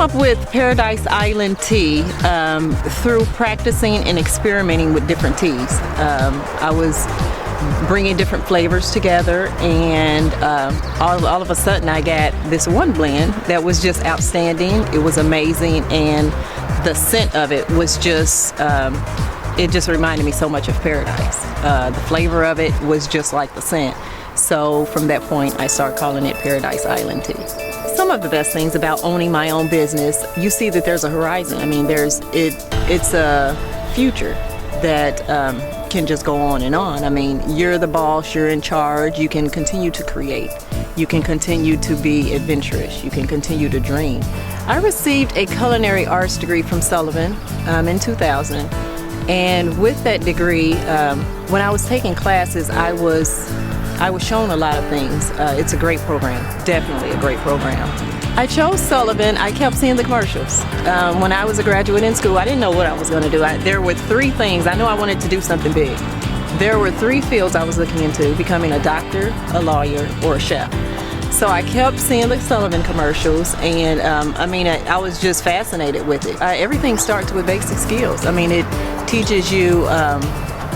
up with Paradise Island tea through practicing and experimenting with different teas. I was bringing different flavors together, and all of a sudden I got this one blend that was just outstanding. It was amazing, and the scent of it was just, it just reminded me so much of Paradise. The flavor of it was just like the scent. So from that point, I started calling it Paradise Island tea. Some of the best things about owning my own business, you see that there's a horizon. I mean, it's a future that can just go on and on. I mean, you're the boss, you're in charge, you can continue to create, you can continue to be adventurous, you can continue to dream. I received a culinary arts degree from Sullivan in 2000, and with that degree, when I was taking classes, I was shown a lot of things. It's a great program, definitely a great program. I chose Sullivan. I kept seeing the commercials. When I was a graduate in school, I didn't know what I was going to do. There were three things. I knew I wanted to do something big. There were three fields I was looking into: becoming a doctor, a lawyer, or a chef. So I kept seeing the Sullivan commercials, and I was just fascinated with it. Everything starts with basic skills. I mean, it teaches you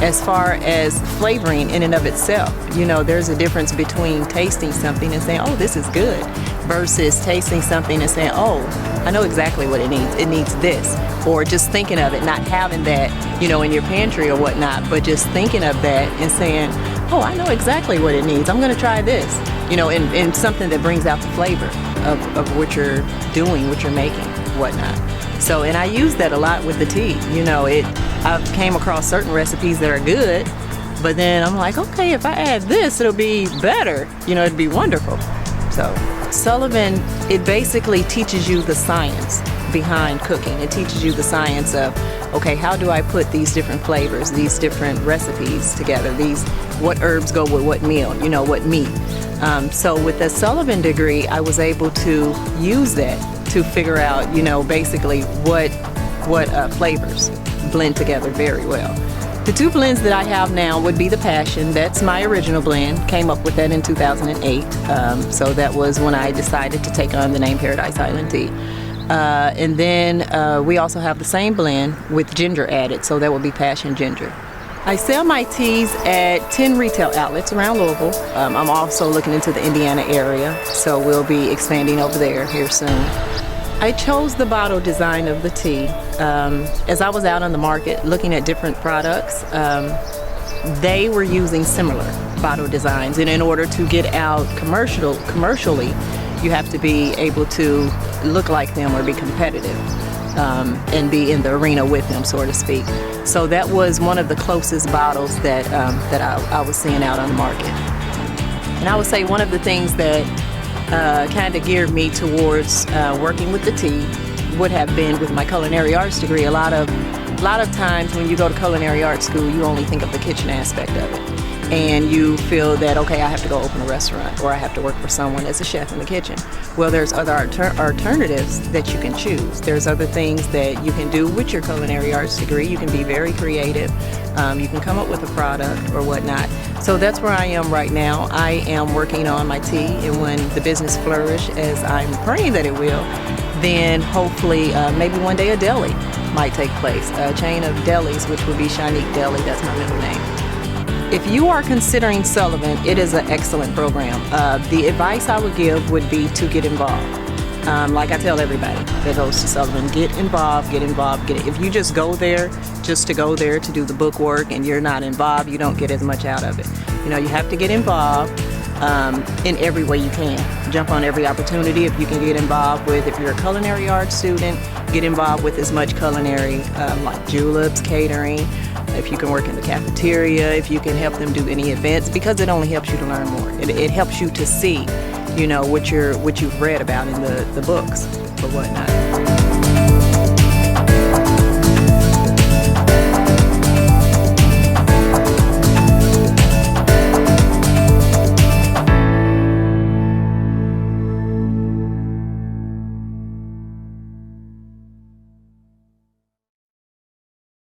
as far as flavoring in and of itself. You know, there's a difference between tasting something and saying, oh, this is good, versus tasting something and saying, oh, I know exactly what it needs. It needs this. Or just thinking of it, not having that, you know, in your pantry or whatnot, but just thinking of that and saying, oh, I know exactly what it needs. I'm going to try this. You know, and something that brings out the flavor of what you're doing, what you're making, whatnot. So, and I use that a lot with the tea. You know, I've came across certain recipes that are good, but then I'm like, okay, if I add this, it'll be better. You know, it'd be wonderful. So, Sullivan, it basically teaches you the science behind cooking. It teaches you the science of, okay, how do I put these different flavors, these different recipes together? What herbs go with what meal? You know, what meat? So with the Sullivan degree, I was able to use that to figure out, you know, basically what flavors blend together very well. The two blends that I have now would be the Passion. That's my original blend. Came up with that in 2008. So that was when I decided to take on the name Paradise Island Tea. And then we also have the same blend with ginger added, so that would be Passion Ginger. I sell my teas at 10 retail outlets around Louisville. I'm also looking into the Indiana area, so we'll be expanding over there here soon. I chose the bottle design of the tea. As I was out on the market looking at different products, they were using similar bottle designs, and in order to get out commercially, you have to be able to look like them or be competitive and be in the arena with them, so to speak. So that was one of the closest bottles that I was seeing out on the market. And I would say one of the things that kind of geared me towards working with the tea would have been with my culinary arts degree. A lot of times when you go to culinary arts school, you only think of the kitchen aspect of it. And you feel that, okay, I have to go open a restaurant, or I have to work for someone as a chef in the kitchen. Well, there's other alternatives that you can choose. There's other things that you can do with your culinary arts degree. You can be very creative. You can come up with a product or whatnot. So that's where I am right now. I am working on my tea, and when the business flourish, as I'm praying that it will, then hopefully maybe one day a deli might take place. A chain of delis, which would be Shanique Deli. That's my middle name. If you are considering Sullivan, it is an excellent program. The advice I would give would be to get involved. Like I tell everybody that goes to Sullivan, get involved. If you just go there, just to go there to do the book work, and you're not involved, you don't get as much out of it. You know, you have to get involved in every way you can. Jump on every opportunity if you can get involved with. If you're a culinary arts student, get involved with as much culinary like juleps, catering. If you can work in the cafeteria, if you can help them do any events, because it only helps you to learn more. It helps you to see, you know, what you've read about in the books or whatnot.